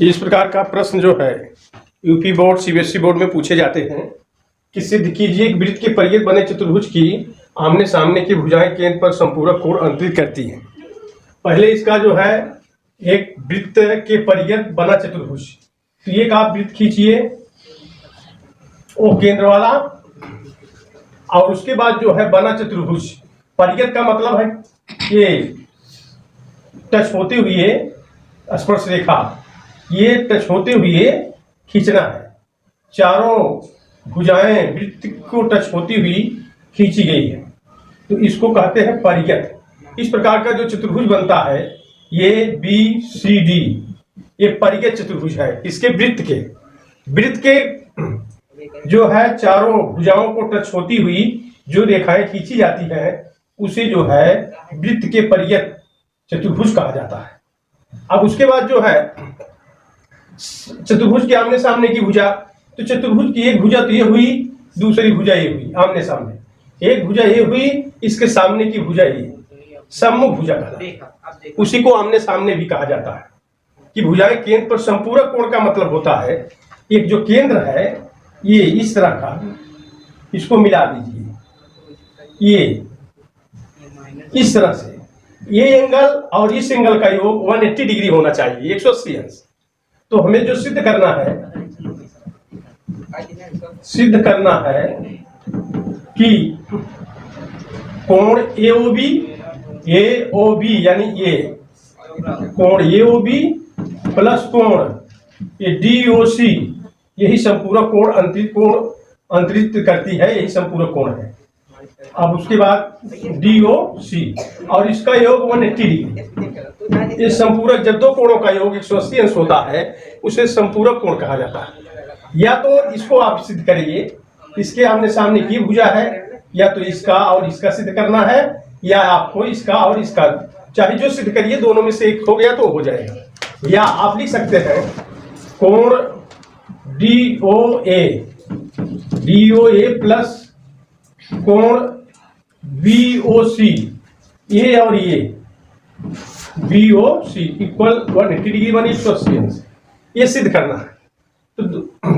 इस प्रकार का प्रश्न जो है यूपी बोर्ड सीबीएसई बोर्ड में पूछे जाते हैं कि सिद्ध कीजिए कि वृत्त के परिघ बने चतुर्भुज की आमने सामने की भुजाएं केंद्र पर संपूरक कोण अंतरित करती हैं। पहले इसका जो है एक वृत्त के परिघ बना चतुर्भुज, तो एक आप वृत्त खींचिए वो केंद्र वाला, और उसके बाद जो है बना चतुर्भुज। परिघ का मतलब है ये टच होते हुए स्पर्श रेखा, ये टच होते हुए खींचना है। चारों भुजाएं वृत्त को टच होती हुई खींची गई है, तो इसको कहते हैं परिघ। इस प्रकार का जो चतुर्भुज बनता है ये बी सी डी, ये परिघ चतुर्भुज है। इसके वृत्त के जो है चारों भुजाओं को टच होती हुई जो रेखाएं खींची जाती है उसे जो है वृत्त के परिघ चतुर्भुज कहा जाता है। अब उसके बाद जो है चतुर्भुज के आमने सामने की भुजा, तो चतुर्भुज की एक भुजा तो ये हुई, दूसरी भुजा ये हुई आमने सामने। एक भुजा ये हुई, इसके सामने की भुजा ये सम्मुख भुजा कहलाती है। उसी को आमने सामने भी कहा जाता है कि भुजाएं केंद्र पर संपूरक कोण का मतलब होता है एक जो केंद्र है ये इस तरह का, इसको मिला दीजिए, ये इस तरह से ये एंगल और इस एंगल का योग 180 डिग्री होना चाहिए, 180 अंश। तो हमें जो सिद्ध करना है कि कोण एओबी यानी ये कोण एओबी प्लस कोण ये डीओसी, यही संपूरक कोण अंतरित करती है, यही संपूरक कोण है। अब उसके बाद डीओसी और इसका योग 180 डिग्री। इस संपूरक जब दो कोणों का योग 180 अंश होता है उसे संपूरक कोण कहा जाता है। या तो इसको आप सिद्ध करिए, इसके आमने सामने की भुजा है, या तो इसका और इसका सिद्ध करना है, या आपको इसका और इसका, चाहे जो सिद्ध करिए, दोनों में से एक हो गया तो हो जाएगा। या आप लिख सकते हैं कोण डीओए प्लस कोण बीओसी, ये और ये बीओसी इक्वल 180 डिग्री बनी 180 अंश, ये सिद्ध करना है।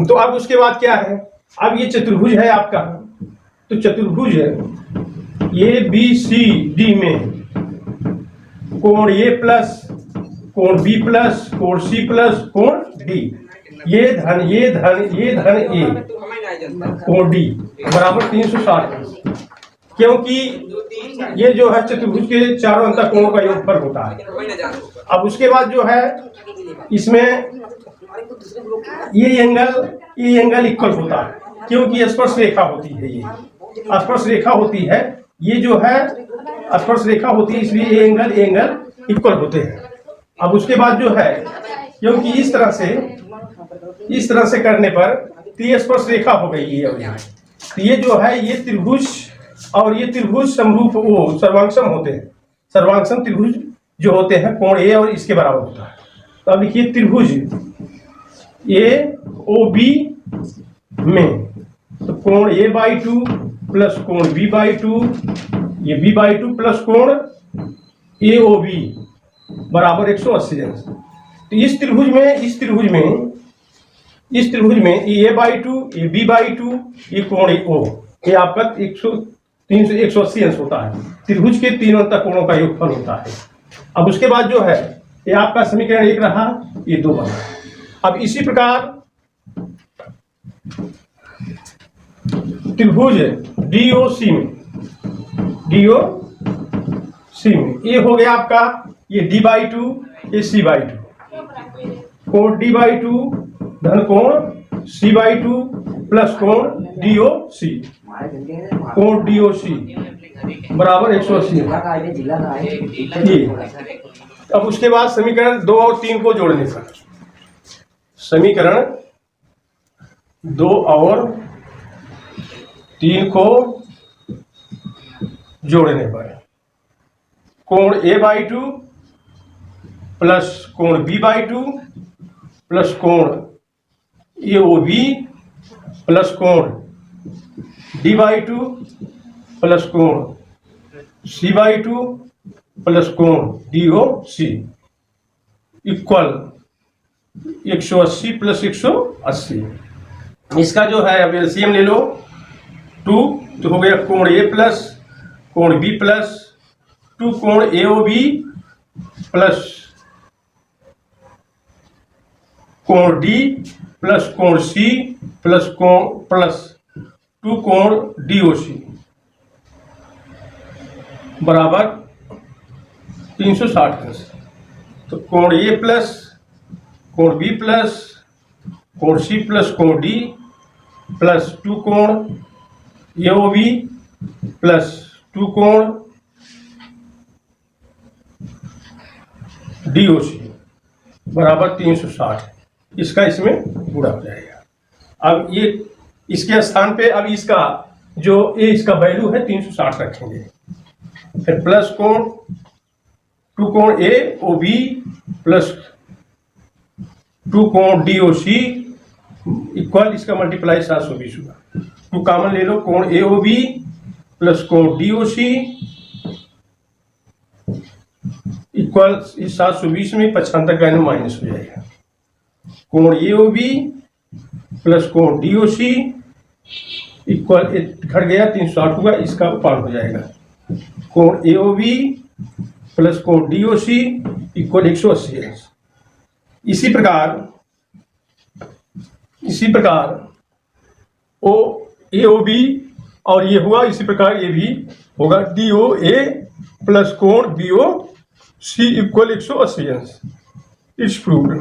तो अब उसके बाद क्या है, अब ये चतुर्भुज है आपका, तो चतुर्भुज ए बी सी डी में कोण ए प्लस कोण बी प्लस कोण सी प्लस कोण डी, ये धन ए कोण डी बराबर 360, क्योंकि ये जो है चतुर्भुज के चारों अंतर कोणों का योगफल होता है। अब उसके बाद जो है इसमें ये एंगल इक्वल होता है, क्योंकि स्पर्श रेखा होती है, ये स्पर्श रेखा होती है, ये जो है स्पर्श रेखा होती है, इसलिए ये एंगल इक्वल होते हैं। अब उसके बाद जो है क्योंकि इस तरह से करने पर ये स्पर्श रेखा हो गई है, और यहाँ तो ये जो है ये त्रिभुज और ये त्रिभुज समरूप वो सर्वांगसम होते हैं। सर्वांगसम त्रिभुज जो होते हैं कोण ए और इसके बराबर होता है। तो अब लिखिए त्रिभुज ए ओ बी में तो कोण a/2 प्लस कोण b/2, ये b/2 प्लस कोण AOB बराबर 180 अंश। तो इस त्रिभुज में ये a/2 ये b/2 ये कोण O, ये आपका 180 अंश होता है। त्रिभुज के तीनों अंतर कोणों का योगफल होता है। अब उसके बाद जो है ये आपका समीकरण 1 रहा, ये 2 बना। अब इसी प्रकार त्रिभुज DOC में ये हो गया आपका ये d/2 ये c/2, कोण d/2 धन कोण c/2 प्लस कोण DOC, कोण DOC बराबर 180। अब उसके बाद समीकरण 2 और 3 को जोड़ने पर, समीकरण 2 और 3 को जोड़ने पर कोण a/2 प्लस कोण b/2 प्लस कोण AOB प्लस कोण d/2 प्लस कोण c/2 प्लस कोण DOC इक्वल 180 प्लस 180। इसका जो है अब एलसीएम ले लो 2, तो हो गया कोण ए प्लस कोण बी प्लस 2 कोण ए ओ बी प्लस कोण डी प्लस कोण सी प्लस 2 कोण डी ओ सी बराबर 360। तो कोण ए प्लस कोण बी प्लस कोण सी प्लस कोण डी प्लस 2 कोण ए ओ बी प्लस 2 कोण डी ओ सी बराबर 360। इसका इसमें गुणा हो जाएगा। अब ये इसके स्थान पे अब इसका जो ए इसका वैल्यू है 360 रखेंगे, फिर प्लस कोण 2 कोण ए ओ बी प्लस 2 कोण डी ओ सी इक्वल इसका मल्टीप्लाई 720 होगा। 2 कॉमन ले लो, कोण ए ओ बी प्लस कोण डी ओ सी इक्वल इस 720 में 75 का माइनस हो जाएगा। कोण ए ओ बी प्लस कोण डी ओ सी इक्वल घट गया 360 हुआ, इसका उपान हो जाएगा। कोण ए ओ बी प्लस कोण डी ओ सी इक्वल 180। इसी प्रकार ओ ए ओ बी और ये हुआ, इसी प्रकार ये भी होगा डी ओ ए प्लस कोण B O C equal 180। It's proved.